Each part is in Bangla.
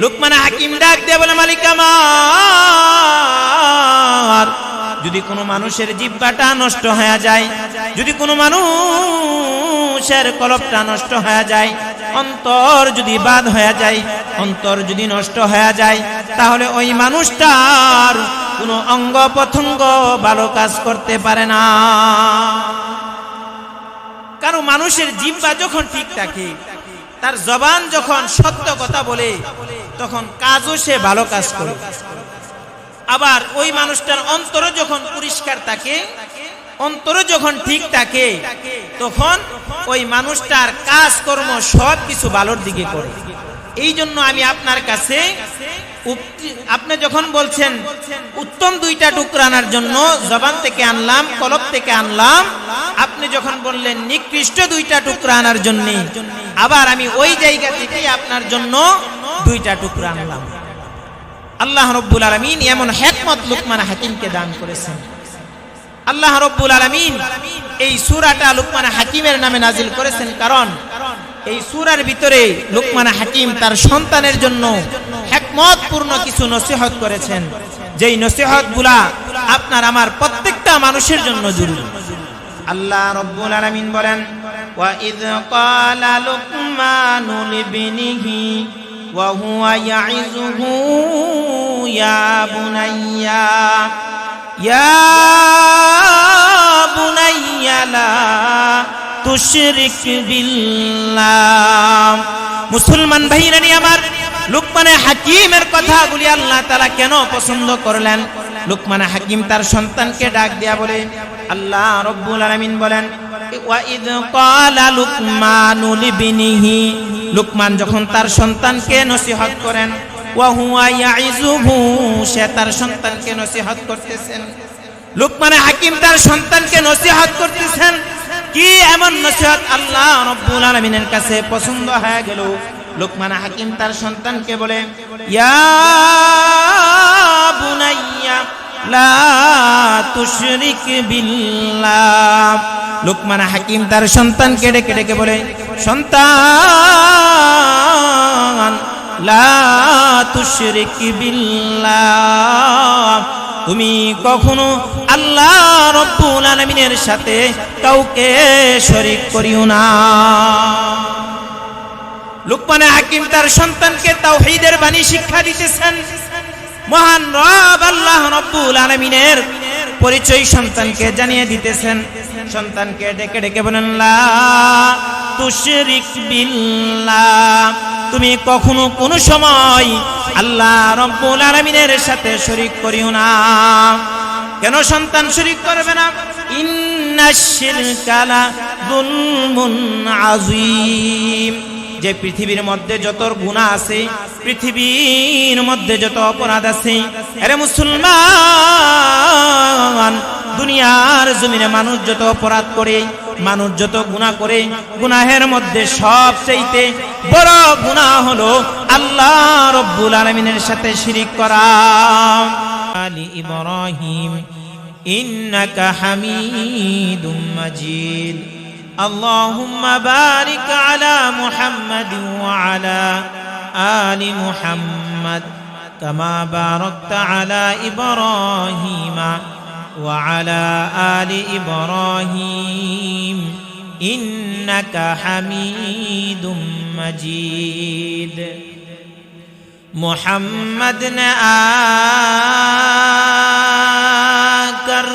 লুকমান হাকিম ডাক দিয়ে বলে, মালিক আমার, যদি কোনো মানুষের জিহ্বাটা নষ্ট হয়ে যায়, যদি কোনো মানুষের কলবটা নষ্ট হয়ে যায়, অন্তর যদি বাদ হয়ে যায়, অন্তর যদি নষ্ট হয়ে যায়, তাহলে ওই মানুষটার কোনো অঙ্গ প্রত্যঙ্গ ভালো কাজ করতে পারে না। কারণ মানুষের জিহ্বা যখন ঠিক থাকে, তার জবান যখন সত্য কথা বলে, তখন কাজও সে ভালো কাজ করে। আবার ওই মানুষটার অন্তর যখন পরিষ্কার থাকে, অন্তর যখন ঠিক থাকে, তখন ওই মানুষটার কাজকর্ম সব কিছু ভালোর দিকে করে। এই জন্য আমি আপনার কাছে, আপনি যখন বলছেন উত্তম দুইটা টুকরা আনার জন্য জবান থেকে আনলাম, কলব থেকে আনলাম, আপনি যখন বললেন নিকৃষ্ট দুইটা টুকরা আনার জন্য, আবার আমি ওই জায়গা থেকেই আপনার জন্য দুইটা টুকরা আনলাম। আল্লাহ রাব্বুল আলামিন এমন হিকমত লুকমান হাকিমকে দান করেছেন। আল্লাহ রাব্বুল আলামিন এই সূরাটা লুকমান হাকিমের নামে নাজিল করেছেন, কারণ এই সূরার ভিতরে লুকমান হাকিম তার সন্তানের জন্য হিকমতপূর্ণ কিছু নসিহত করেছেন, যেই নসিহতগুলা আপনার আমার প্রত্যেকটা মানুষের জন্য জরুরি। আল্লাহ রাব্বুল আলামিন বলেন, ওয়া ইয ক্বালা লুকমানু লিবনিহি ওয়া হুয়া ইয়াইযুহু ইয়া বুনাইয়া লা তুশরিক বিল্লাহ। মুসলমান ভাইরা আমার, লুকমান হাকিমের কথাগুলি আল্লাহ তাআলা কেন পছন্দ করলেন? লুকমান হাকিম তার সন্তানকে ডাক দিয়া বলে, আল্লাহ রাব্বুল আলামিন বলেন, ওয়া ইয ক্বালা লুকমানু লিবনিহি, লুকমান যখন তার সন্তানকে নসিহত করেন, ওয়া হুয়া ইয়াইযুহু, সে তার সন্তানকে নসিহত করতেছেন। লুকমান হাকিম তার সন্তানকে নসিহত করতেছেন, কি এমন নসিহত আল্লাহ রাব্বুল আলামিনের কাছে পছন্দ হয়ে গেল? লুকমান হাকিম তার সন্তানকে বলে, ইয়া বুনাইয়া লা তুশরিক বিল্লাহ। লুকমান হাকিম তার সন্তানকে ডেকে ডেকে বলে, সন্তান, লা তুশরিক বিল্লাহ, তুমি কখনো আল্লাহ রাব্বুল আলামিনের সাথে কাউকে শরীক করিও না। লুকমান হাকিম তার সন্তানকে তাওহীদের বাণী শিক্ষা দিতেছেন। মহান রব আল্লাহ রাব্বুল আলামিনের পরিচয় সন্তানকে জানিয়ে দিতেছেন। সন্তানকে ডেকে ডেকে বলেন, লা তুশরিক বিল্লাহ, তুমি কখনো কোনো সময় আল্লাহ রাব্বুল আলামিনের সাথে শরীক করিও না। কেন সন্তান শরীক করবে না? ইন্নাশ শিরকা লা যুলমুন আযীম, যে পৃথিবীর মধ্যে যত গুনাহ আছে, পৃথিবীর মধ্যে যত অপরাধ আছে, আরে মুসলমান, দুনিয়ার জমিনে মানুষ যত অপরাধ করে, মানুষ যত গুনাহ করে, গুনাহের মধ্যে সবচেয়ে বড় গুনাহ হলো আল্লাহ রাব্বুল আলামিনের সাথে শিরক করা। আলি ইব্রাহিম ইন্নাকা হামিদুম মাজিদ। আল্লাহুম্মা বারিক আলা মুহাম্মাদিন ওয়া আলা আলি মুহাম্মাদ কামা বারাকতা আলা ইব্রাহিমা ওয়া আলা আলি ইব্রাহিম ইন্নাকা হামিদুম মাজিদ। মুহাম্মদ ने आकर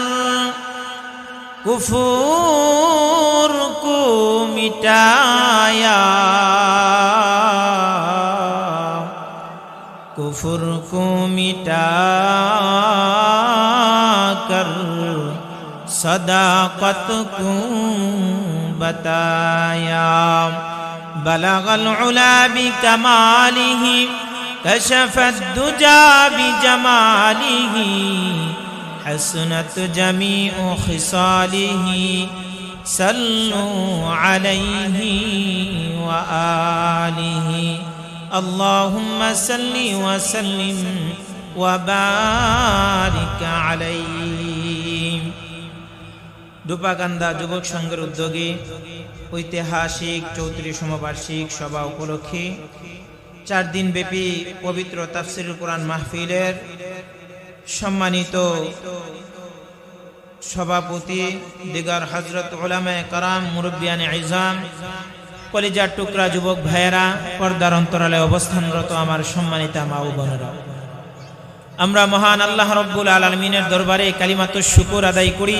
कुफूर को मिटाया, कुफर को मिटाकर सदाकत को बताया। बलगल उला बिकमालिही कशफत दुजा बिजमालिही हसनत जमीउ खिसालिही सल्लु अलैहि व आलिहि। अल्लाहुम्मा सल्लि व सल्लिम व बारिक अलैहि। দুপাকান্দা যুবক সংঘের উদ্যোগে ঐতিহাসিক 34 সমবার্ষিক সভা উপলক্ষে 4 দিন ব্যাপী পবিত্র তাফসীরুল কোরআন মাহফিলের সম্মানিত সভাপতি দিগার হযরত উলামায়ে কেরাম মুরব্বিয়ানে ইজাম কলিজার টুকরা যুবক ভাইয়েরা পর্দার অন্তরালে অবস্থানরত আমার সম্মানিত মা ও বোনেরা, আমরা মহান আল্লাহ রব্বুল আলামিনের দরবারে কালিমাতুশ শুকর আদায় করি।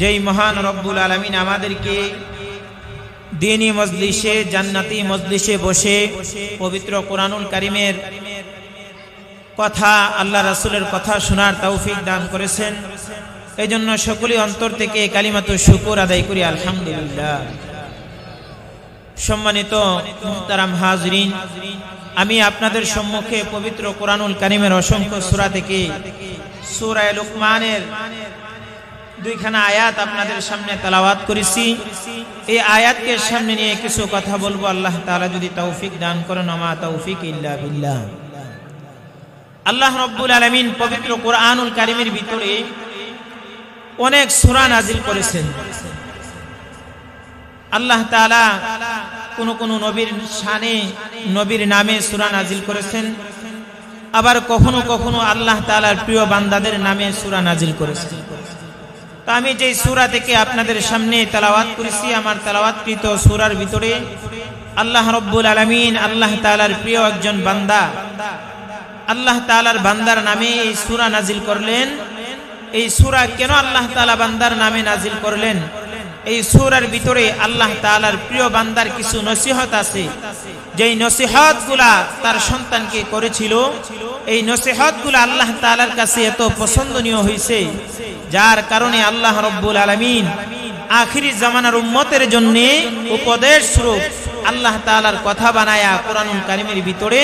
যেই মহান রব্বুল আলামিন আমাদেরকে দ্বীনি মজলিসে, জান্নাতি মজলিসে বসে পবিত্র কোরআনুল কারীমের কথা, আল্লাহ রাসূলের কথা শোনার তৌফিক দান করেছেন। এই জন্য সকলেই অন্তর থেকে কালিমাতুশ শুকর আদায় করি আলহামদুলিল্লাহ। সম্মানিত মুহতারাম হাজরিন, আমি আপনাদের সম্মুখে পবিত্র কোরআনুল কারীমের অসংখ্য সূরা থেকে সূরা লুকমানের 2খানা আয়াত আপনাদের সামনে তেলাওয়াত করেছি। এই আয়াতকে সামনে নিয়ে কিছু কথা বলবো, আল্লাহ তাআলা যদি তৌফিক দান করেন। আমা তৌফিক ইল্লা বিল্লাহ। আল্লাহ রাব্বুল আলামিন পবিত্র কোরআনুল কারীমের ভিতরে অনেক সূরা নাজিল করেছেন। আল্লাহ তাআলা কোন নবীর শানে, নবীর নামে সূরা নাজিল করেছেন, আবার কখনো কখনো আল্লাহ তাআলার প্রিয় বান্দাদের নামে সূরা নাজিল করেছেন। তো আমি যেই সূরা থেকে আপনাদের সামনে তেলাওয়াত করেছি, আমার তেলাওয়াতকৃত সূরার ভিতরে আল্লাহ রাব্বুল আলামিন আল্লাহ তাআলার প্রিয় একজন বান্দা, আল্লাহ তাআলার বান্দার নামে এই সূরা নাজিল করলেন। এই সূরা কেন আল্লাহ তাআলা বান্দার নামে নাজিল করলেন? এই সূরার ভিতরে আল্লাহ তাআলার প্রিয় বান্দার কিছু নসিহত আছে, যেই নসিহতগুলা তার সন্তানকে করেছিল। এই নসিহতগুলা আল্লাহ তাআলার কাছে এত পছন্দনীয় হয়েছে, যার কারণে আল্লাহ রাব্বুল আলামিন আখিরি জামানার উম্মতের জন্য উপদেশ স্বরূপ আল্লাহ তাআলার কথা বানায়া কোরআনুল কারীমের ভিতরে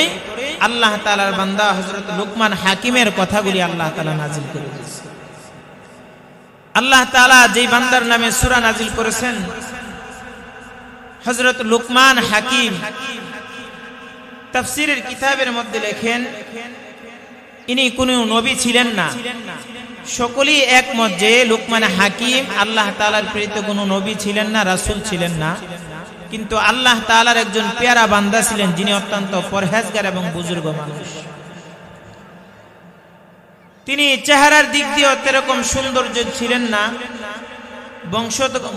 আল্লাহ তাআলার বান্দা হযরত লুকমান হাকিমের কথাগুলি আল্লাহ তাআলা নাজিল করে দিয়েছেন। আল্লাহ তাআলা যেই বান্দার নামে সূরা নাজিল করেছেন হযরত লুকমান হাকিম, তাফসীরের কিতাবের মধ্যে লেখেন ইনি কোনো নবী ছিলেন না। সকলেই একমত যে লুকমান হাকিম আল্লাহ তাআলার প্রেরিত কোনো নবী ছিলেন না, রাসূল ছিলেন না, কিন্তু আল্লাহ তাআলার একজন পেয়ারা বান্দা ছিলেন, যিনি অত্যন্ত পরহেজগার এবং বুজুর্গ মানুষ। তিনি চেহারার দিক দিয়ে এরকম সৌন্দর্য ছিলেন না,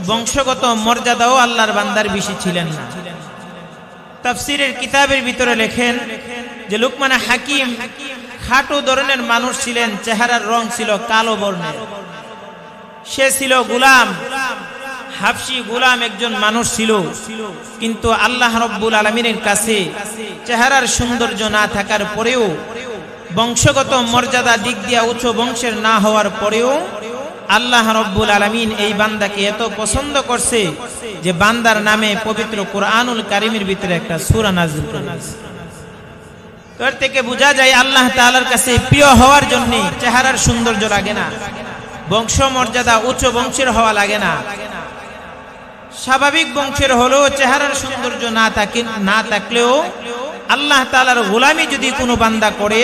বংশগত মর্যাদাও আল্লাহর বান্দার বেশি ছিলেন না। তাফসীরের কিতাবের ভিতরে লেখেন যে লুকমান হাকিম খাটো ধরনের মানুষ ছিলেন, চেহারার রং ছিল কালো বর্ণের। সে ছিল গোলাম, হাবশী গোলাম একজন মানুষ ছিল। কিন্তু আল্লাহ রাব্বুল আলামিনের কাছে চেহারার সৌন্দর্য না থাকার পরেও, বংশগত মর্যাদা দিক দিয়ে উচ্চ বংশের না হওয়ার পরেও আল্লাহ রাব্বুল আলামিন এই বান্দাকে এত পছন্দ করছে যে বান্দার নামে পবিত্র কোরআনুল কারীমের ভিতরে একটা সূরা নাযিল করেছে। এর থেকে বোঝা যায় আল্লাহ তাআলার কাছে প্রিয় হওয়ার জন্য চেহারার সৌন্দর্য লাগে না, বংশ মর্যাদা উচ্চ বংশের হওয়া লাগে না। স্বাভাবিক বংশের হলেও চেহারার সৌন্দর্য না থাকলেও আল্লাহ তাআলার গোলামি যদি কোনো বান্দা করে,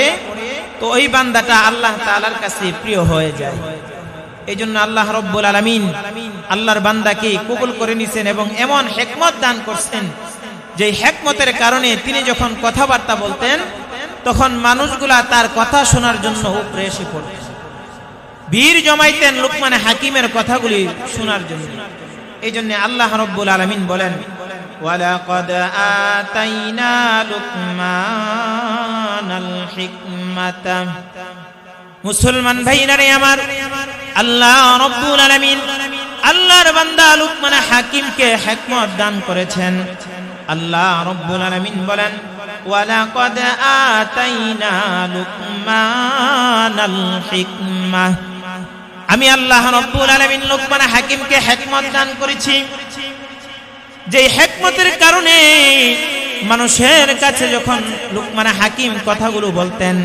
তো ওই বান্দাটা আল্লাহ তাআলার কাছে প্রিয় হয়ে যায়। এই জন্য আল্লাহ রাব্বুল আলামিন আল্লাহর বান্দাকে কবুল করে নিছেন এবং এমন হিকমত দান করছেন, যে হিকমতের কারণে তিনি যখন কথাবার্তা বলতেন তখন মানুষগুলা তার কথা শোনার জন্য উপরে এসে পড়তেন, ভিড় জমাইতেন লুকমান হাকিমের কথাগুলি শোনার জন্য। এই জন্য আল্লাহ রাব্বুল আলামিন বলেন, ওয়ালাকাদ আতাইনা লুকমানাল হিকমাতা। মুসলমান ভাইরা আমার, আল্লাহ রাব্বুল আলামিন আল্লাহর বান্দা লুকমান হাকিমকে হিকমত দান করেছেন। আল্লাহ রাব্বুল আলামিন বলেন, ওয়ালাকাদ আতাইনা লুকমানাল হিকমা। আমি আল্লাহ রাব্বুল আলামিন লুকমান হাকিমকে হিকমত দান করেছি, যে হিকমতের কারণে মানুষের কাছে যখন লুকমান হাকিম কথাগুলো বলতেন,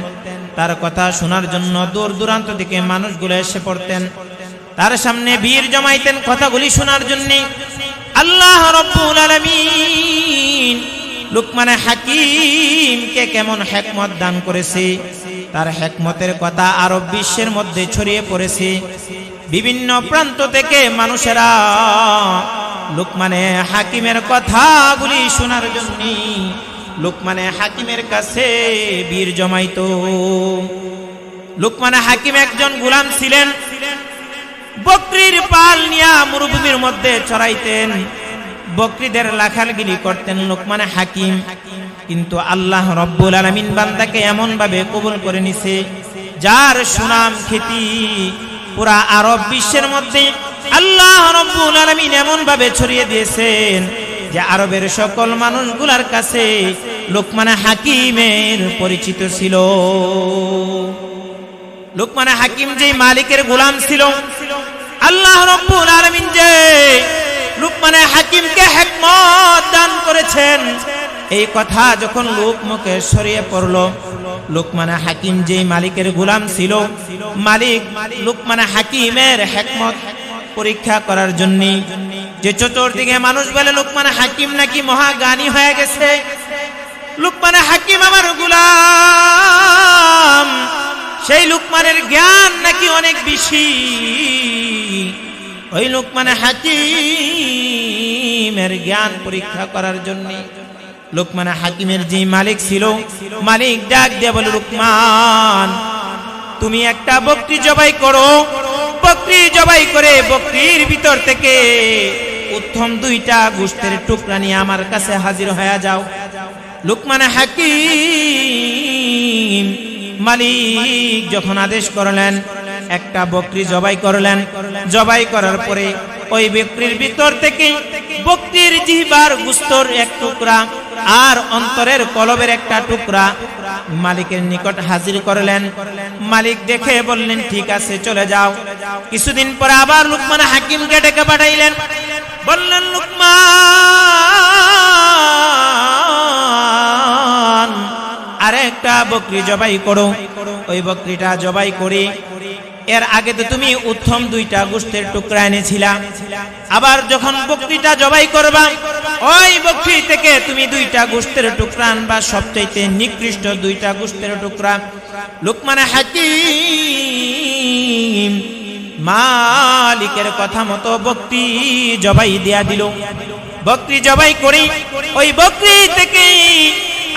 তার কথা শোনার জন্য দূর দূরান্ত থেকে মানুষগুলো এসে পড়তেন, তার সামনে ভিড় জমাইতেন কথাগুলি শোনার জন্য। আল্লাহ রাব্বুল আলামিন লুকমান হাকিমকে কেমন হিকমত দান করেছে, তার হিকমতের কথা আরব বিশ্বের মধ্যে ছড়িয়ে পড়েছে। বিভিন্ন প্রান্ত থেকে মানুষেরা লুকমান হাকিমের কথাগুলি শোনার জন্য লুকমানে হাকিমের কাছে বীর জমাইতো। লুকমানে হাকিম একজন গোলাম ছিলেন, বকরির পাল নিয়া মরুভূমির মধ্যে চড়াইতেন, বকরিদের লাখালগিরি করতেন লুকমানে হাকিম। কিন্তু আল্লাহ রব্বুল আলামিন বান্দাকে এমন ভাবে কবুল করে নিছে, যার সুনাম খ্যাতি পুরা আরব বিশ্বের মধ্যে আল্লাহ রব্বুল আলামিন এমন ভাবে ছড়িয়ে দিয়েছেন যে আরবের সকল মানুষগুলার কাছে লুকমানে হাকিমের পরিচিত ছিল। লুকমানে হাকিম যে মালিকের গোলাম ছিল, আল্লাহ রব্বুল আলামিন যে লুকমানে হাকিমকে হিকমত দান করেছেন, এই কথা যখন লোক মুখে ছড়িয়ে পড়ল, লুকমানে হাকিম যে মালিকের গোলাম ছিল, মালিক লুকমানে হাকিমের হিকমত পরীক্ষা করার জন্য যে চতুর্দিকে মানুষ বলে লুকমানে হাকিম নাকি মহা জ্ঞানী হয়ে গেছে, লুকমানে হাকিম আমার গোলাম, সেই লুকমানের জ্ঞান নাকি অনেক বেশি। ওই লুকমানে হাকিমের জ্ঞান পরীক্ষা করার জন্য লুকমানে হাকিমের যে মালিক ছিল, মালিক ডাক দিয়ে বলে, লুকমান তুমি একটা বকরি জবাই করো, বকরি জবাই করে বকরির ভিতর থেকে উত্তম দুইটা গোশতের টুকরা নিয়ে আমার কাছে হাজির হয়ে যাও। লুকমানে হাকিম মালিক যখন আদেশ করলেন, একটা বকরি জবাই করলেন, জবাই করার পরে ওই বকরির ভিতর থেকে বকরির জিহ্বার গোশতর এক টুকরা আর অন্তরের কলবের একটা টুকরা মালিকের নিকট হাজির করলেন। মালিক দেখে বললেন, ঠিক আছে চলে যাও। কিছুদিন পরে আবার লুকমানে হাকিমকে ডেকে পাঠাইলেন, বললেন, লুকমান আরেকটা বকরি জবাই করো। ওই বকরিটা জবাই করি, এর আগে তো তুমি উত্তম দুইটা গোশতের টুকরা এনেছিলা, আবার যখন বকরিটা জবাই করবা ওই বকরি থেকে তুমি দুইটা গোশতের টুকরা আনবা, সবচাইতে নিকৃষ্ট দুইটা গোশতের টুকরা। লুকমানে হাকিম মালিকের কথা মতো বকরি জবাই দিয়া দিল। বকরি জবাই করি ওই বকরি থেকে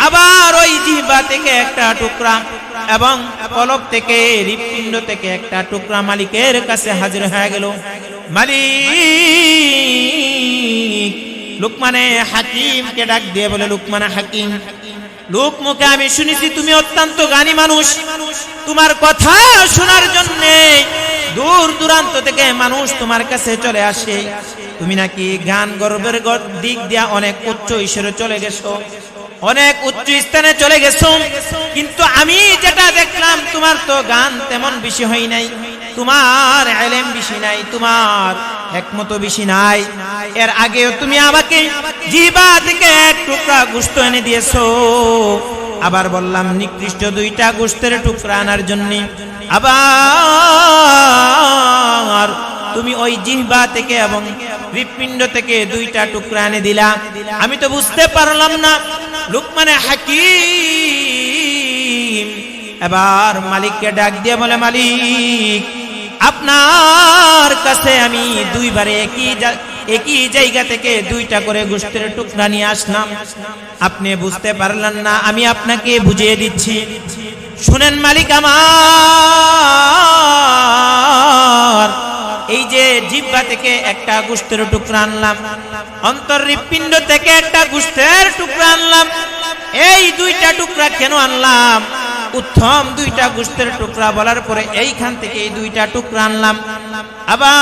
আবার ওই জিহ্বা থেকে একটা টুকরা এবং কলব থেকে হৃৎপিণ্ড থেকে একটা টুকরা মালিকের কাছে হাজির হয়ে গেল। মালিক লুকমানে হাকিমকে ডাক দিয়ে বলে, লুকমানে হাকিম, লোক মুখে আমি শুনেছি তুমি অত্যন্ত জ্ঞানী মানুষ, তোমার কথা শোনার জন্য দূর দূরান্ত থেকে মানুষ তোমার কাছে চলে আসে। তুমি নাকি জ্ঞান গর্বের দিক দিয়া অনেক উচ্চ ঈশ্বরে চলে গেছো, অনেক উচ্চ স্থানে চলে গেছো, কিন্তু আমি যেটা দেখলাম তোমার তো জ্ঞান তেমন বেশি হয় নাই, তোমার ইলম বেশি নাই, তোমার হিকমত বেশি নাই। এর আগেও তুমি আমাকে জিহ্বা থেকে এক টুকরা গোশত এনে দিয়েছো, আবার বললাম নিকৃষ্ট দুইটা গোশতের টুকরা আনার জন্য, আবার তুমি ওই জিহ্বা থেকে এবং হৃৎপিণ্ড থেকে দুইটা টুকরা এনে দিলা। আমি তো বুঝতে পারলাম না। লুকমানে হাকিম এবার মালিককে ডাক দিয়ে বলে, মালিক আপনার কাছে আমি দুইবারে একই জায়গা থেকে দুইটা করে গোশতের টুকরা নিয়ে আসলাম, আপনি বুঝতে পারলেন না, আমি আপনাকে বুঝিয়ে দিচ্ছি। শুনেন মালিক আমার, এই যে জিহ্বা থেকে একটা গোশতের টুকরা আনলাম, অন্তর হৃৎপিণ্ড থেকে একটা গোশতের টুকরা আনলাম, এই দুইটা টুকরা কেন আনলাম? উত্তম দুইটা গোশতের টুকরা বলার পরে এইখান থেকে এই দুইটা টুকরা আনলাম। আবার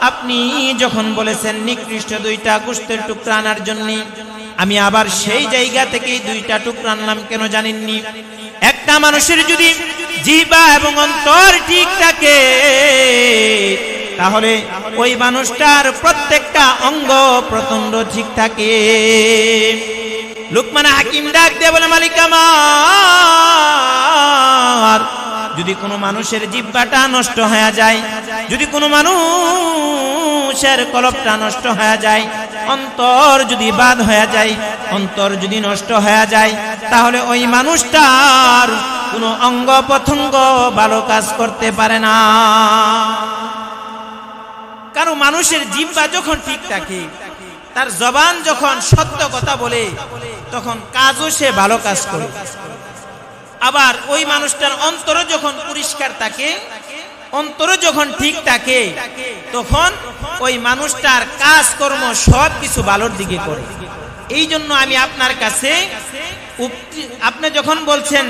আপনি যখন বলেছেন নিকৃষ্ট দুইটা গোশতের টুকরা আনার জন্য, আমি আবার সেই জায়গা থেকে দুইটা টুকরা আনলাম কেন জানেননি? একটা মানুষের যদি জিহ্বা এবং অন্তর ঠিক থাকে তাহলে ওই মানুষটার প্রত্যেকটা অঙ্গ প্রত্যঙ্গ ঠিক থাকে। লুকমান হাকিম ডাক দিয়ে বলে, মালিক আমার, যদি কোনো মানুষের জিহ্বাটা নষ্ট হয়ে যায়, যদি কোনো মানুষের কলবটা নষ্ট হয়ে যায়, অন্তর যদি বাদ হয়ে যায়, অন্তর যদি নষ্ট হয়ে যায়, তাহলে ওই মানুষটার কোনো অঙ্গ প্রত্যঙ্গ ভালো কাজ করতে পারে না। কারণ মানুষের জিহ্বা যখন ঠিক থাকে তার জবান যখন সত্য কথা বলে তখন কাজও সে ভালো কাজ করে। আবার ওই মানুষটার অন্তর যখন পরিষ্কার থাকে, অন্তর যখন ঠিক থাকে, তখন ওই মানুষটার কাজকর্ম সব কিছু ভালোর দিকে করে। এই জন্য আমি আপনার কাছে, আপনি যখন বলছেন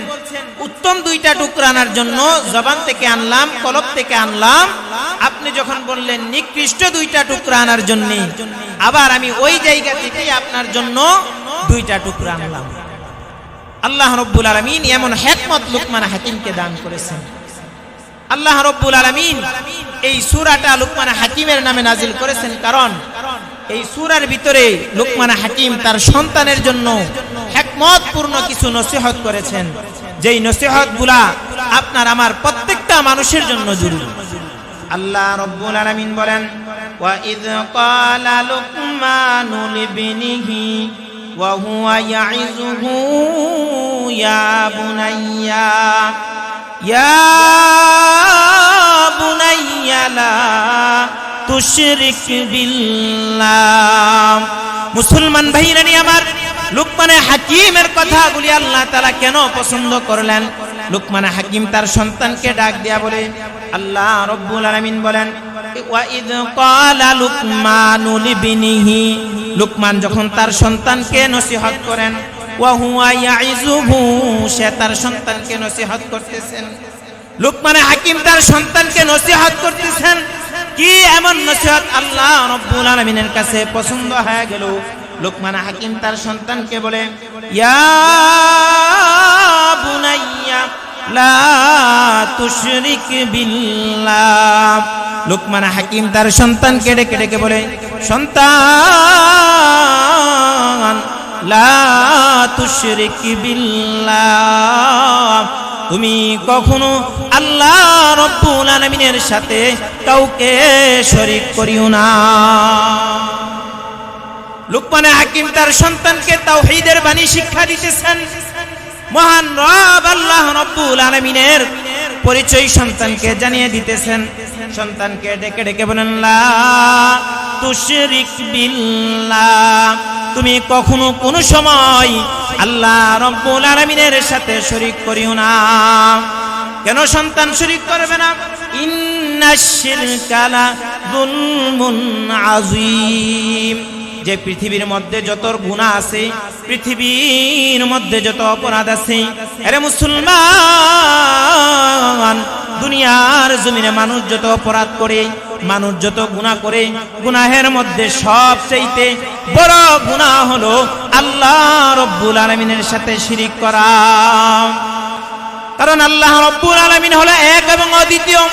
উত্তম দুইটা টুকরা আনার জন্য জবান থেকে আনলাম, কলব থেকে আনলাম, আপনি যখন বললেন নিকৃষ্ট দুইটা টুকরা আনার জন্য, আবার আমি ওই জায়গা থেকে আপনার জন্য দুইটা টুকরা আনলাম। আল্লাহ রাব্বুল আলামিন এমন হিকমত লুকমান হাকিমকে দান করেছেন। আল্লাহ রাব্বুল আলামিন এই সূরাটা লুকমান হাকিমের নামে নাজিল করেছেন, কারণ এই সূরার ভিতরে লুকমান হাকিম তার সন্তানের জন্য হিকমতপূর্ণ কিছু নসিহত করেছেন, যেই নসিহতগুলা আপনার আমার প্রত্যেকটা মানুষের জন্য জরুরি। আল্লাহ রাব্বুল আলামিন বলেন, ওয়া ইয ক্বালা লুকমানু লিবনিহি ওয়া হুয়া ইয়াইযুহু ইয়া বুনাইয়া লা তুশরিক বিল্লাহ। মুসলমান ভাইরানি আমার, লুকমানে হাকিমের কথাগুলি আল্লাহ তাআলা কেন পছন্দ করলেন? লুকমান হাকিম তার সন্তানকে ডাক দিয়া বলে, আল্লাহ রাব্বুল আলামিন বলেন, ওয়া ইয ক্বালা লুকমানু লিবনিহি, লুকমান যখন তার সন্তানকে নসিহত করেন, ওয়া হুয়া ইয়াইযুহু, সে তার সন্তানকে নসিহত করতেছেন। লুকমান হাকিম তার সন্তানকে নসিহত করতেছেন, কি এমন নসিহত আল্লাহ রাব্বুল আলামিনের কাছে পছন্দ হয়ে গেল? লুকমান হাকিম তার সন্তানকে বলে, ইয়া বুনাইয়া লা তুশরিক বিল্লাহ। লুকমান হাকিম তার সন্তানকে ডেকে ডেকে বলে, সন্তান, লা তুশরিক বিল্লাহ, তুমি কখনো আল্লাহ রাব্বুল আলামিনের সাথে কাউকে শরীক করিও না। লুকমান হাকিম তার সন্তানকে তাওহীদের বাণী শিক্ষা দিতেছেন। মহান রব আল্লাহ রাব্বুল আলামিনের পরিচয় সন্তানকে জানিয়ে দিতেছেন। সন্তানকে ডেকে ডেকে বলেন, লা তুশরিক বিল্লাহ, তুমি কখনো কোনো সময় আল্লাহ রাব্বুল আলামিনের সাথে শরীক করিও না। কেন সন্তান শরীক করবে না? ইন্নাশ শিরকা লা যুলমুন আযীম, যে পৃথিবীর মধ্যে যত গুনাহ আছে, পৃথিবীর মধ্যে যত অপরাধ আছে, আরে মুসলমান, দুনিয়ার জমিনে মানুষ যত অপরাধ করে, মানুষ যত গুনাহ করে, গুনাহের মধ্যে সবচেয়ে বড় গুনাহ হলো আল্লাহ রাব্বুল আলামিনের সাথে শিরিক করা। কারণ আল্লাহ রাব্বুল আলামিন হলো এক এবং অদ্বিতীয়।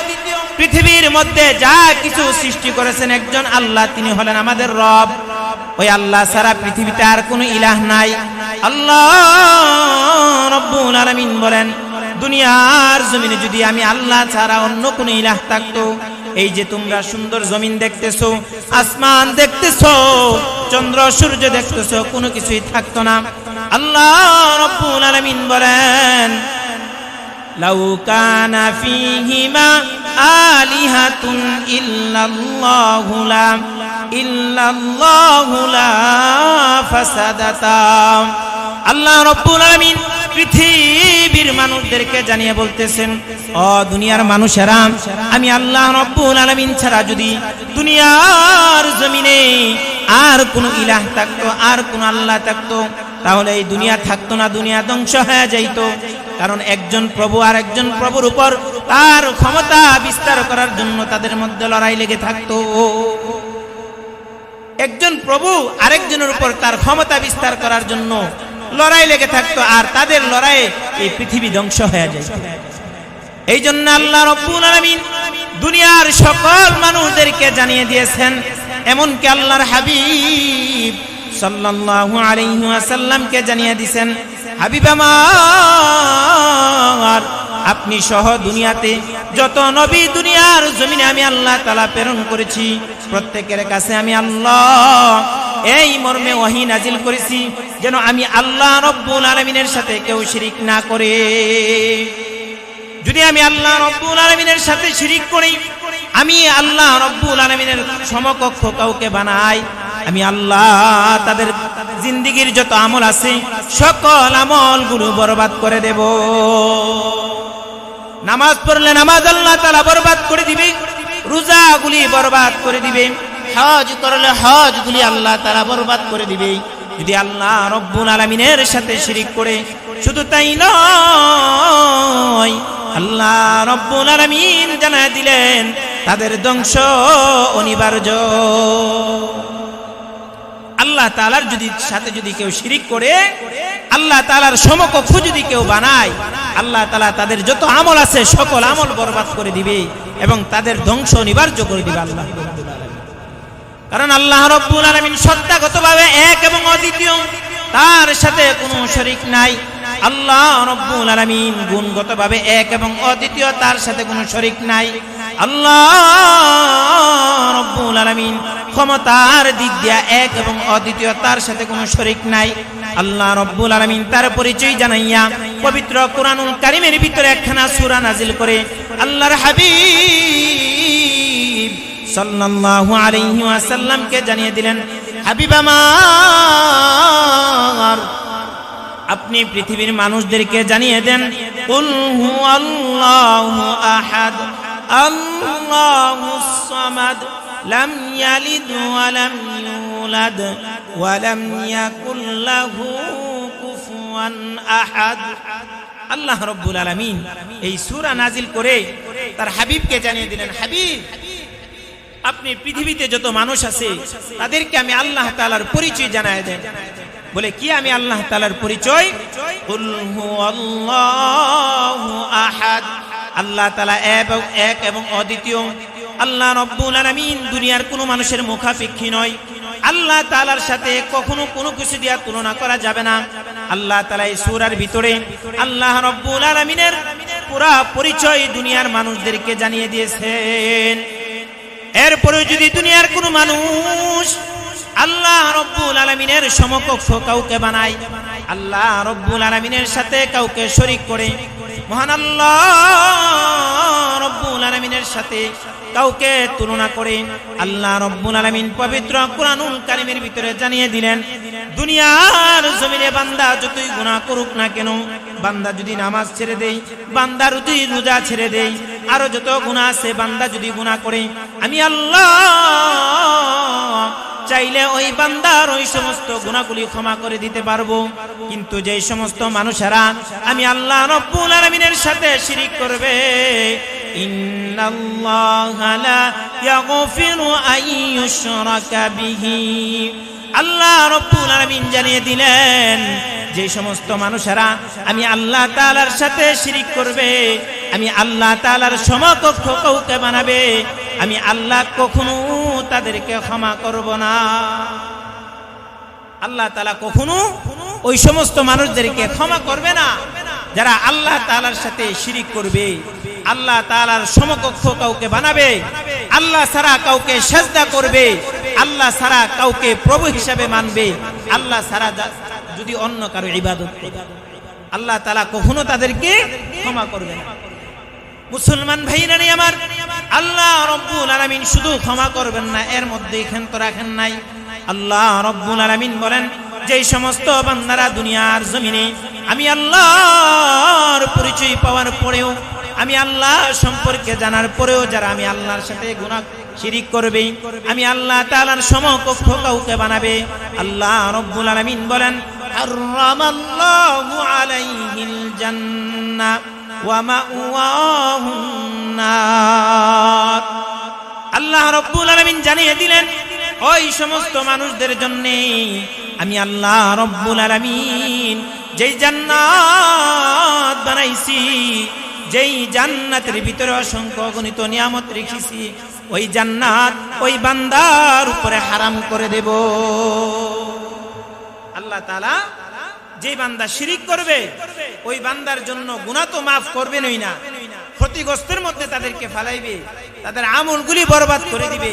পৃথিবীর মধ্যে যা কিছু সৃষ্টি করেছেন একজন আল্লাহ, তিনি হলেন আমাদের রব। ওই আল্লাহ ছাড়া পৃথিবীতে আর কোনো ইলাহ নাই। আল্লাহ রাব্বুল আলামিন বলেন, দুনিয়ার জমিনে যদি আমি আল্লাহ ছাড়া অন্য কোনো ইলাহ থাকতো, এই যে তোমরা সুন্দর জমিন দেখতেছো, আসমান দেখতেছো, চন্দ্র সূর্য দেখতেছো, কোনো কিছুই থাকতো না। আল্লাহ রাব্বুল আলামিন বলেন, লাউ কানা ফীহিমা আলিহাতুন ইল্লাল্লাহু লা ফাসাদাতা। আল্লাহ রাব্বুল আলামিন পৃথিবীর মানুষদেরকে জানিয়ে বলতেছেন, ও দুনিয়ার মানুষেরা, আমি আল্লাহ রাব্বুল আলামিন ছাড়া যদি দুনিয়ার জমিনে আর কোন ইলাহ থাকতো, আর কোন আল্লাহ থাকতো, তাহলে এই দুনিয়া থাকতো না, দুনিয়া ধ্বংস হয়ে যাইত। কারণ একজন প্রভু আর একজন প্রভুর উপর তার ক্ষমতা বিস্তার করার জন্য তাদের মধ্যে লড়াই লেগে থাকতো। একজন প্রভু আরেকজনের উপর তার ক্ষমতা বিস্তার করার জন্য লড়াই লেগে থাকতো, আর তাদের লড়াইয়ে এই পৃথিবী ধ্বংস হয়ে যায়। এই জন্য আল্লাহ রাব্বুল আলামিন দুনিয়ার সকল মানুষদেরকে জানিয়ে দিয়েছেন, এমনকি আল্লাহর হাবিব সাল্লাল্লাহু আলাইহি ওয়াসাল্লামকে জানিয়ে দিয়েছেন, হাবিব আমার, আপনি সহ দুনিয়াতে যত নবী দুনিয়ার জমিনে আমি আল্লাহ তাআলা প্রেরণ করেছি, প্রত্যেকের কাছে আমি আল্লাহ এই মর্মে ওহী নাজিল করেছি, যেন আমি আল্লাহ রাব্বুল আলামিনের সাথে কেউ শিরিক না করে। যদি আমি আল্লাহ রাব্বুল আলামিনের সাথে শিরিক করি, আমি আল্লাহ রাব্বুল আলামিনের সমকক্ষ কাউকে বানাই, আমি আল্লাহ তাদের জিন্দেগীর যত আমল আছে সকল আমলগুলো বরবাদ করে দেব। নামাজ পড়লে নামাজ আল্লাহ তাআলা বরবাদ করে দিবে, রোজাগুলি বরবাদ করে দিবে, হজ করলে হজগুলি আল্লাহ তাআলা বরবাদ করে দিবে। যদি আল্লাহ রব্বুল আলামিনের সাথে শিরিক করে, শুধু তাই নয়, আল্লাহ রব্বুল আলামিন জানায় দিলেন তাদের ধ্বংস অনিবার্য। আল্লাহ তাআলার সাথে যদি কেউ শিরিক করে, আল্লাহ তাআলার সমকক্ষ যদি কেউ বানায়, আল্লাহ তাআলা তাদের যত আমল আছে সকল আমল বরবাদ করে দিবে এবং তাদের ধ্বংস অনিবার্য করে দিবে আল্লাহ। কারণ আল্লাহ রব্বুল আলামিন সত্তাগতভাবে এক এবং অদ্বিতীয়, তার সাথে কোনো শরীক নাই। আল্লাহ রব্বুল আলামিন গুণগতভাবে এক এবং অদ্বিতীয়, তার সাথে কোনো শরীক নাই। আল্লাহ রব্বুল আলামিন ক্ষমতার দিক দিয়া এক এবং অদ্বিতীয়, তার সাথে কোনো শরীক নাই। আল্লাহ রব্বুল আলামিন তার পরিচয় জানাইয়া পবিত্র কোরআনুল কারীমের ভিতরে একখানা সূরা নাজিল করে আল্লাহর হাবিব সাল্লাল্লাহু আলাইহি ওয়াসাল্লামকে জানিয়ে দিলেন, হাবিব আমার, আপনি পৃথিবীর মানুষদেরকে জানিয়ে দেন, কুল হুয়াল্লাহু আহাদ আল্লাহুস সামাদ লাম ইয়ালিদ ওয়া লাম ইউলাদ ওয়া লাম ইয়াকুল লাহু কুফুয়ান আহাদ। আল্লাহ রাব্বুল আলামিন এই সূরা নাজিল করে তার হাবিবকে জানিয়ে দিলেন, হাবিব, আপনি পৃথিবীতে যত মানুষ আছে তাদেরকে আমি আল্লাহ তাআলার পরিচয় জানায় দেন। বলে কি আমি আল্লাহ তাআলার পরিচয়? কুল হুয়াল্লাহু আহাদ, আল্লাহ তাআলা এক এবং অদ্বিতীয়। আল্লাহ রাব্বুল আলামিন দুনিয়ার কোনো মানুষের মুখাপেক্ষী নয়। আল্লাহ তাআলার সাথে কখনো কোনো কিছু দিয়া তুলনা করা যাবে না। আল্লাহ তাআলা এই সূরার ভিতরে আল্লাহ রাব্বুল আলামিনের পুরা পরিচয় দুনিয়ার মানুষদেরকে জানিয়ে দিয়েছেন। এরপরে যদি দুনিয়ার কোনো মানুষ আল্লাহ রব্বুল আলামিনের সমকক্ষ কাউকে বানায়, আল্লাহ রব্বুল আলামিনের সাথে কাউকে শরীক করে, মহান আল্লাহ রব্বুল আলামিনের সাথে কাউকে তুলনা করে, আল্লাহ রব্বুল আলামিন পবিত্র কোরআনুল কারীমের ভিতরে জানিয়ে দিলেন, দুনিয়ার জমিনে বান্দা যতই গুনাহ করুক না কেন, বান্দা যদি নামাজ ছেড়ে দেয়, বান্দা যদি রোজা ছেড়ে দেয়, আরো যত গুনাহ আছে, বান্দা যদি গুনাহ করে, আমি আল্লাহ চাইলে ওই বান্দার ওই সমস্ত গুনাহগুলি ক্ষমা করে দিতে পারবো। কিন্তু যে সমস্ত মানুষেরা আমি আল্লাহ রব্বুল আলামিনের সাথে শিরিক করবে, ইন্নাল্লাহা লা ইয়াগফিরু আন ইউশরাকা বিহি, আল্লাহ রব্বুল আলামিন জানিয়ে দিলেন, যে সমস্ত মানুষেরা আমি আল্লাহ তাআলার সাথে শিরিক করবে, আমি আল্লাহ তাআলার সমকক্ষ কাউকে বানাবে, আমি আল্লাহ কখনো তাদেরকে ক্ষমা করব না। আল্লাহ তাআলা কখনো ওই সমস্ত মানুষদেরকে ক্ষমা করবে না যারা আল্লাহ তাআলার সাথে শিরিক করবে, আল্লাহ তাআলার সমকক্ষ কাউকে বানাবে, আল্লাহ ছাড়া কাউকে সিজদা করবে, আল্লাহ ছাড়া কাউকে প্রভু হিসাবে মানবে, আল্লাহ ছাড়া যদি অন্য কারো ইবাদত করে, আল্লাহ তাআলা কখনো তাদেরকে ক্ষমা করবে না। মুসলমান ভাইরা আমার, আল্লাহ রব্বুল আলামিন শুধু ক্ষমা করবেন না, এর মধ্যে ক্ষান্ত রাখেন নাই। আল্লাহ রব্বুল আলামিন বলেন, যেই সমস্ত বান্দারা দুনিয়ার জমিনে আমি আল্লাহর পরিচয় পাওয়ার পরেও, আমি আল্লাহ সম্পর্কে জানার পরেও যারা আমি আল্লাহর সাথে গুনাহ শিরিক করবে, আমি আল্লাহ তাআলার সমকক্ষ কাউকে বানাবে, আল্লাহ রব্বুল আলামিন বলেন, হারামাল্লাহু আলাইহিল জান্নাহ ওয়া মাওয়াহুন নার। আল্লাহ রব্বুল আলামিন জানিয়ে দিলেন, ওই সমস্ত মানুষদের জন্য আমি আল্লাহ রব্বুল আলামিন যেই জান্নাত বানাইছি, যেই জান্নাতের ভিতরে অসংখ্য অগণিত নিয়ামত রেখেছি, ওই জান্নাত ওই বান্দার উপরে হারাম করে দেব। আল্লাহ তাআলা যে বান্দা শিরিক করবে ওই বান্দার জন্য গুনাহ তো মাফ করবেনই না, ক্ষতিগ্রস্তের মধ্যে তাদেরকে ফেলাইবে, তাদের আমলগুলি বরবাদ করে দিবে।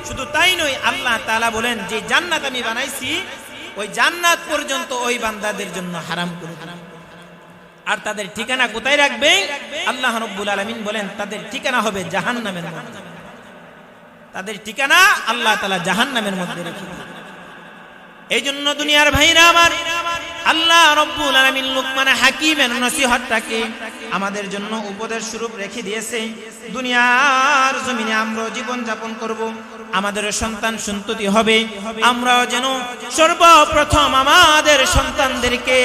শুধু তাই নয়, আল্লাহ তাআলা বলেন, যে জান্নাত আমি বানাইছি ওই জান্নাত পর্যন্ত ওই বান্দাদের জন্য হারাম করে দিলাম। আর তাদের ঠিকানা কোথায় রাখবে? আল্লাহ রাব্বুল আলামিন বলেন, তাদের ঠিকানা হবে জাহান্নামের মধ্যে। তাদের ঠিকানা আল্লাহ তাআলা জাহান্নামের মধ্যে রেখে দিবেন। এই জন্য দুনিয়ার ভাইরা আমার, আল্লাহ রব্বুল আলামিন লুকমান হাকিমের নসিহতটাকে আমাদের জন্য উপদেশ স্বরূপ রেখে দিয়েছে। দুনিয়ার জমিনে আমরা জীবন যাপন করব, আমাদের সন্তান সন্ততি হবে, আমরাও যেন সর্বপ্রথম আমাদের সন্তানদেরকে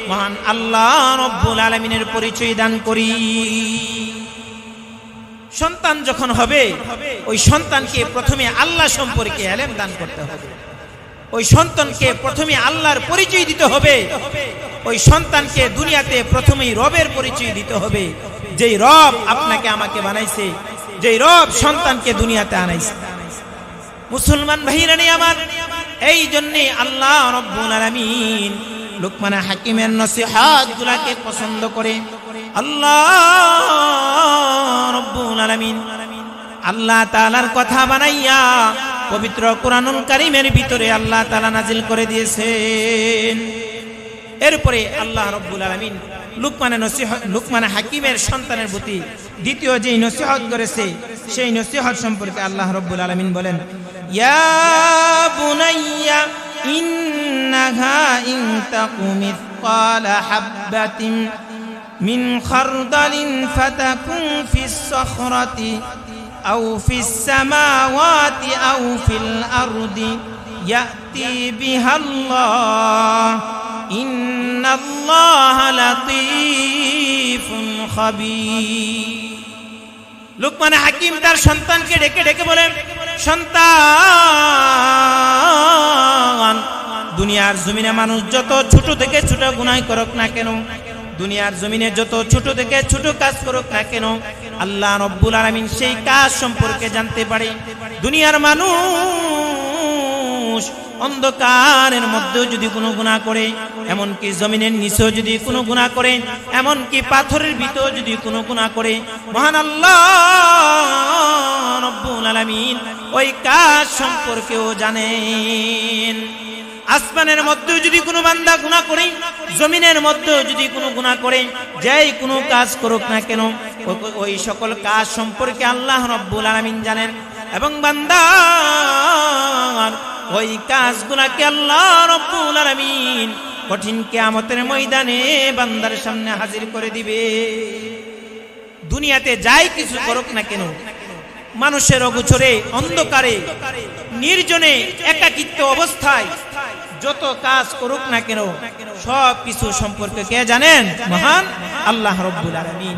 মহান আল্লাহ রব্বুল আলামিনের পরিচয় দান করি। সন্তান যখন হবে, ওই সন্তানকে প্রথমে আল্লাহ সম্পর্কে ইলম দান করতে হবে। ওই সন্তানকে প্রথমে আল্লাহর পরিচয় দিতে হবে। ওই সন্তানকে দুনিয়াতে প্রথমেই রবের পরিচয় দিতে হবে, যেই রব আপনাকে আমাকে বানাইছে, যেই রব সন্তানকে দুনিয়াতে আনাইছে। মুসলমান ভাইরা নে আমার, এই জন্য আল্লাহ রব্বুল আলামিন লুকমান হাকিমের নসিহতগুলোকে পছন্দ করে। আল্লাহ রব্বুল আলামিন আল্লাহ তাআলার কথা বানাইয়া পবিত্র কুরআনুল কারীমের ভিতরে আল্লাহ তাআলা নাজিল করে দিয়েছেন। এরপরে আল্লাহ রব্বুল আলামিন লুকমান হাকিমের সন্তানের প্রতি দ্বিতীয় যে নসিহত করেছে, সেই নসিহত সম্পর্কে আল্লাহ রব্বুল আলামিন বলেন, ইয়া বুনাইয়া ইন্নাহা ইন তাকু মিসকালা হাববাতিন মিন খারদালিন ফাতাকুন ফিস সাখরাতি আও ফিস সামাওয়াতি আও ফিল আরদি ইয়াতি বিহাল্লাহ ইন্নাল্লাহা লাতীফুন খাবীর। লুকমান হাকিম তার সন্তানকে ডেকে ডেকে বলেন, সন্তান, দুনিয়ার জমিনে মানুষ যত ছোট থেকে ছোট গুনাহ করুক না কেন, দুনিয়ার জমিনে যত ছোট থেকে ছোট কাজ করুক না কেন, আল্লাহ রব্বুল আলামিন সেই কাজ সম্পর্কে জানতে পারে। দুনিয়ার মানুষ অন্ধকারের মধ্যেও যদি কোনো গুনাহ করে, এমনকি জমিনের নিচেও যদি কোনো গুনাহ করে, এমনকি পাথরের ভিতরেও যদি কোনো গুনাহ করে, মহান আল্লাহ রব্বুল আলামিন ওই কাজ সম্পর্কেও জানেন। আসমানের মধ্যেও যদি কোনো বান্দা গুনাহ করে, জমিনের মধ্যেও যদি কোনো গুনাহ করে, যেই কোনো কাজ করুক না কেন, ওই সকল কাজ সম্পর্কে আল্লাহ রব্বুল আলামিন জানেন। এবং বান্দা ওই কাজগুলোকে আল্লাহ রব্বুল আলামিন কঠিন কিয়ামতের ময়দানে বান্দার সামনে হাজির করে দিবে। দুনিয়াতে যাই কিছু করুক না কেন, মানুষের অগোচরে, অন্ধকারে, নির্জনে, একাকিত্ব অবস্থায় যত কাজ করুক না কেন, সব কিছু সম্পর্কে কে জানেন? মহান আল্লাহ রব্বুল আলামিন।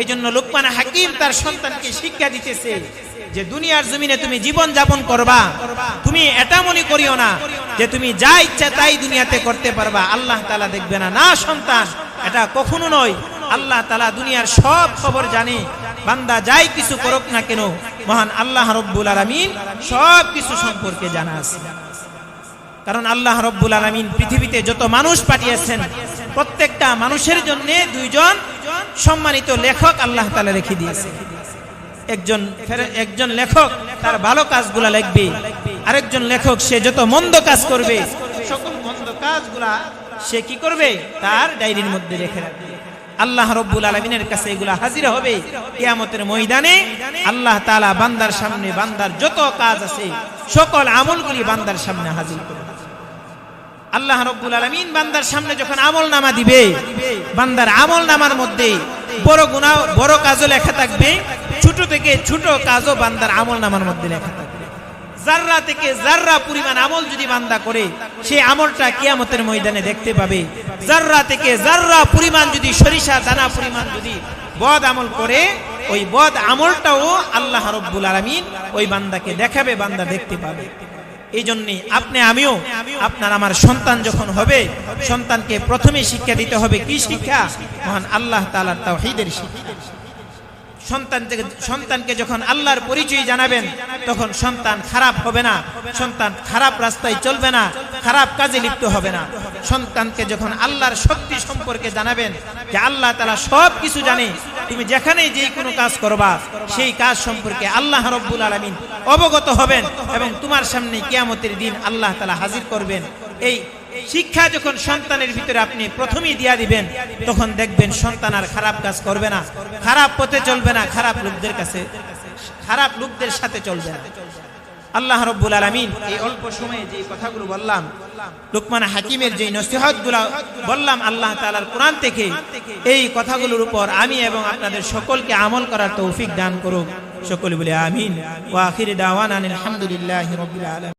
এই জন্য লুকমান হাকিম তার সন্তানকে শিক্ষা দিতেছে যে দুনিয়ার জমিনে তুমি জীবন যাপন করবা, তুমি এটা মনে করিও না যে তুমি যা ইচ্ছা তাই দুনিয়াতে করতে পারবা, আল্লাহ তাআলা দেখবে না। না সন্তান, এটা কখনো নয়। আল্লাহ তাআলা দুনিয়ার সব খবর জানে। বান্দা যাই কিছু করুক না কেন, মহান আল্লাহ রব্বুল আলামিন সব কিছু সম্পর্কে জানা আছে। কারণ আল্লাহ রব্বুল আলামিন পৃথিবীতে যত মানুষ পাঠিয়েছেন, প্রত্যেকটা মানুষের জন্য দুইজন সম্মানিত লেখক আল্লাহ তাআলা রেখে দিয়েছে। একজন লেখক তার ভালো কাজগুলা লিখবে, আরেকজন লেখক সে যত মন্দ কাজ করবে, সকল মন্দ কাজগুলা সে কি করবে? তার ডায়েরির মধ্যে রেখে রাখবে। আল্লাহ রব্বুল আলামিনের কাছে এগুলা হাজির হবে কিয়ামতের ময়দানে। আল্লাহ তাআলা বান্দার সামনে বান্দার যত কাজ আছে, সকল আমলগুলি বান্দার সামনে হাজির করবে। আল্লাহ রব্বুল আলামিন বান্দার সামনে যখন আমলনামা দিবে, বান্দার আমলনামার মধ্যে বড় গুনাহ, বড় কাজও লেখা থাকবে, ছোট থেকে ছোট কাজও বান্দার আমলনামার মধ্যে লেখা থাকবে। জাররা থেকে জাররা পরিমাণ আমল যদি বান্দা করে, সেই আমলটা কিয়ামতের ময়দানে দেখতে পাবে। জাররা থেকে জাররা পরিমাণ যদি, সরিষা দানা পরিমাণ যদি বদ আমল করে, ওই বদ আমলটাও আল্লাহ রব্বুল আলামিন ওই বান্দাকে দেখাবে, বান্দা দেখতে পাবে। এই জন্য আপনি আমিও, আপনার আমার সন্তান যখন হবে, সন্তানকে প্রথমে শিক্ষা দিতে হবে। কি শিক্ষা? মহান আল্লাহ তাআলার তাওহীদের শিক্ষা। সন্তানকে যখন আল্লাহর পরিচয় জানাবেন, তখন সন্তান খারাপ হবে না, সন্তান খারাপ রাস্তায় চলবে না, খারাপ কাজে লিপ্ত হবে না। সন্তানকে যখন আল্লাহর শক্তি সম্পর্কে জানাবেন, যে আল্লাহ তাআলা সব কিছু জানে, তুমি যেখানে যেই কোনো কাজ করবা, সেই কাজ সম্পর্কে আল্লাহ রব্বুল আলামিন অবগত হবেন এবং তোমার সামনে কিয়ামতের দিন আল্লাহ তাআলা হাজির করবেন। এই শিক্ষা যখন সন্তানের ভিতরে আপনি প্রথমেই দিয়া দিবেন, তখন দেখবেন সন্তান আর খারাপ কাজ করবে না, খারাপ পথে চলবে না, খারাপ লোকদের সাথে চলবে না। আল্লাহ রাব্বুল আলামিন এই অল্প সময়ে যে কথাগুলো বললাম, লুকমান হাকিমের যে নসিহতগুলো বললাম আল্লাহ তাআলার কোরআন থেকে, এই কথাগুলোর উপর আমি এবং আপনাদের সকলকে আমল করার তৌফিক দান করুক। সকলে বলে আমিন। ওয়া আখির দাওয়ানা আলহামদুলিল্লাহি রাব্বিল আলামিন।